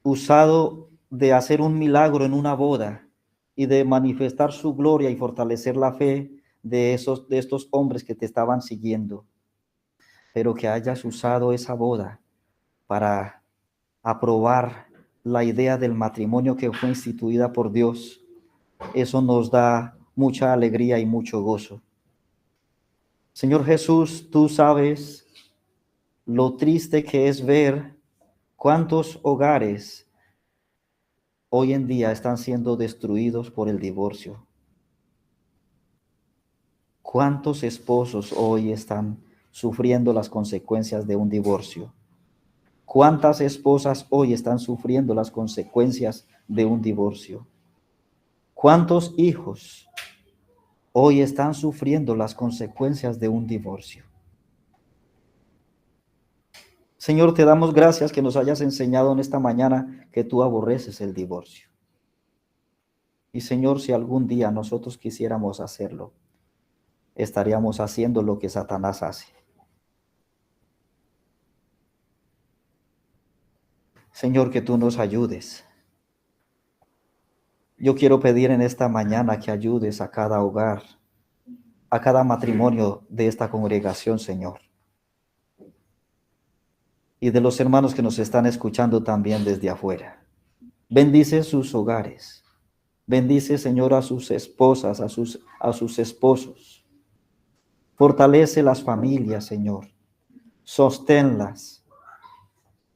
usado de hacer un milagro en una boda y de manifestar su gloria y fortalecer la fe de estos hombres que te estaban siguiendo, pero que hayas usado esa boda para aprobar la idea del matrimonio que fue instituida por Dios. Eso nos da mucha alegría y mucho gozo. Señor Jesús, tú sabes lo triste que es ver cuántos hogares hoy en día están siendo destruidos por el divorcio. ¿Cuántos esposos hoy están sufriendo las consecuencias de un divorcio? ¿Cuántas esposas hoy están sufriendo las consecuencias de un divorcio? ¿Cuántos hijos hoy están sufriendo las consecuencias de un divorcio? Señor, te damos gracias que nos hayas enseñado en esta mañana que tú aborreces el divorcio. Y Señor, si algún día nosotros quisiéramos hacerlo, estaríamos haciendo lo que Satanás hace. Señor, que tú nos ayudes. Yo quiero pedir en esta mañana que ayudes a cada hogar, a cada matrimonio de esta congregación, Señor. Y de los hermanos que nos están escuchando también desde afuera. Bendice sus hogares. Bendice, Señor, a sus esposas, a sus esposos. Fortalece las familias, Señor. Sosténlas.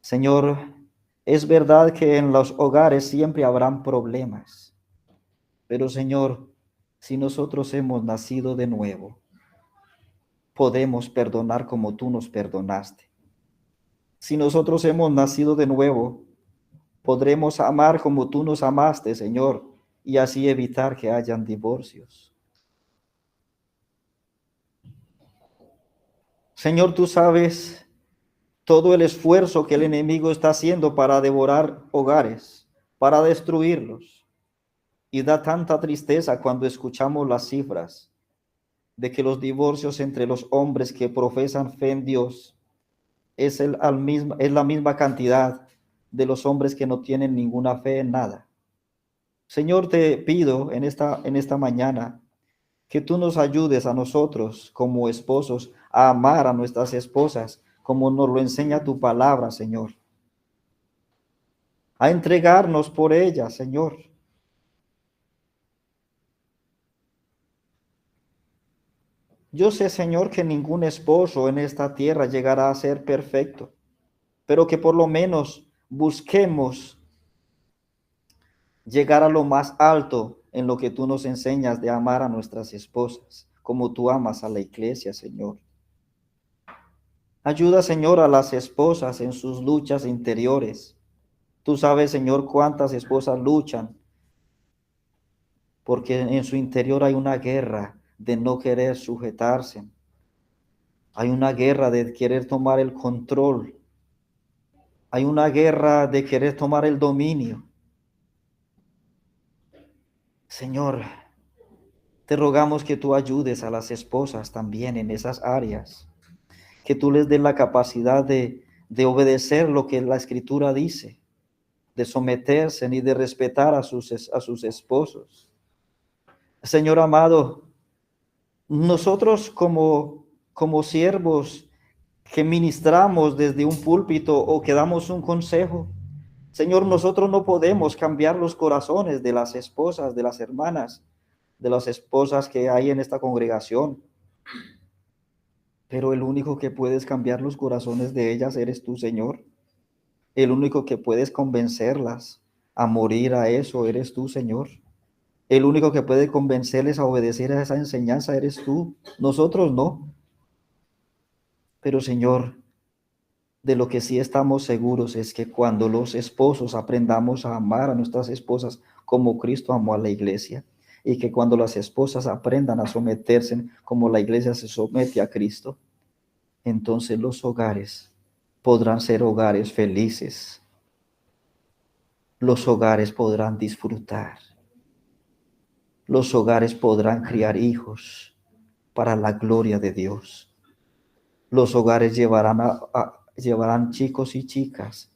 Señor, es verdad que en los hogares siempre habrán problemas. Pero, Señor, si nosotros hemos nacido de nuevo, podemos perdonar como tú nos perdonaste. Si nosotros hemos nacido de nuevo, podremos amar como tú nos amaste, Señor, y así evitar que hayan divorcios. Señor, tú sabes todo el esfuerzo que el enemigo está haciendo para devorar hogares, para destruirlos. Y da tanta tristeza cuando escuchamos las cifras de que los divorcios entre los hombres que profesan fe en Dios es la misma cantidad de los hombres que no tienen ninguna fe en nada. Señor, te pido en esta mañana que tú nos ayudes a nosotros como esposos a amar a nuestras esposas como nos lo enseña tu palabra, Señor. A entregarnos por ellas, Señor. Yo sé, Señor, que ningún esposo en esta tierra llegará a ser perfecto, pero que por lo menos busquemos llegar a lo más alto en lo que tú nos enseñas de amar a nuestras esposas, como tú amas a la iglesia, Señor. Ayuda, Señor, a las esposas en sus luchas interiores. Tú sabes, Señor, cuántas esposas luchan, porque en su interior hay una guerra de no querer sujetarse. Hay una guerra de querer tomar el control. Hay una guerra de querer tomar el dominio. Señor, te rogamos que tú ayudes a las esposas también en esas áreas, que tú les des la capacidad de obedecer lo que la Escritura dice, de someterse y de respetar a sus esposos. Señor amado, nosotros como siervos que ministramos desde un púlpito o que damos un consejo, Señor, nosotros no podemos cambiar los corazones de las esposas, de las hermanas, de las esposas que hay en esta congregación. Pero el único que puedes cambiar los corazones de ellas eres tú, Señor. El único que puedes convencerlas a morir a eso eres tú, Señor. El único que puede convencerles a obedecer a esa enseñanza eres tú. Nosotros no. Pero, Señor, de lo que sí estamos seguros es que cuando los esposos aprendamos a amar a nuestras esposas como Cristo amó a la iglesia, y que cuando las esposas aprendan a someterse como la iglesia se somete a Cristo, entonces los hogares podrán ser hogares felices. Los hogares podrán disfrutar. Los hogares podrán criar hijos para la gloria de Dios. Los hogares llevarán chicos y chicas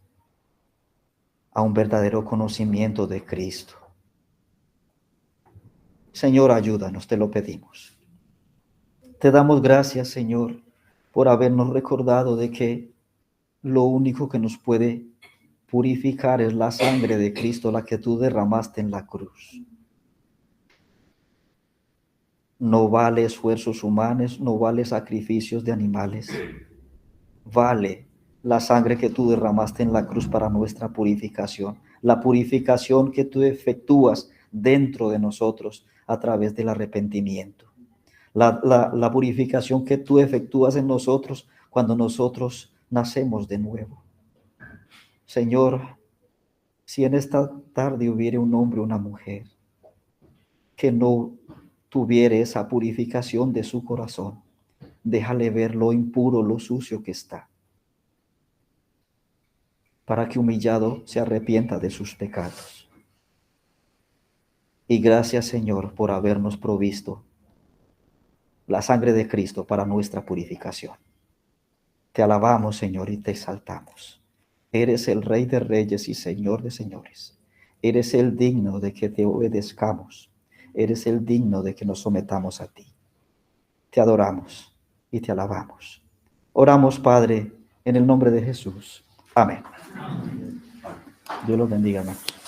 a un verdadero conocimiento de Cristo. Señor, ayúdanos, te lo pedimos. Te damos gracias, Señor, por habernos recordado de que lo único que nos puede purificar es la sangre de Cristo, la que tú derramaste en la cruz. No vale esfuerzos humanos, no vale sacrificios de animales. Vale la sangre que tú derramaste en la cruz para nuestra purificación, la purificación que tú efectúas dentro de nosotros a través del arrepentimiento, la purificación que tú efectúas en nosotros cuando nosotros nacemos de nuevo. Señor, si en esta tarde hubiere un hombre o una mujer que no tuviera esa purificación de su corazón, déjale ver lo impuro, lo sucio que está, para que humillado se arrepienta de sus pecados. Y gracias, Señor, por habernos provisto la sangre de Cristo para nuestra purificación. Te alabamos, Señor, y te exaltamos. Eres el Rey de Reyes y Señor de Señores. Eres el digno de que te obedezcamos. Eres el digno de que nos sometamos a ti. Te adoramos y te alabamos. Oramos, Padre, en el nombre de Jesús. Amén. Dios los bendiga, hermanos.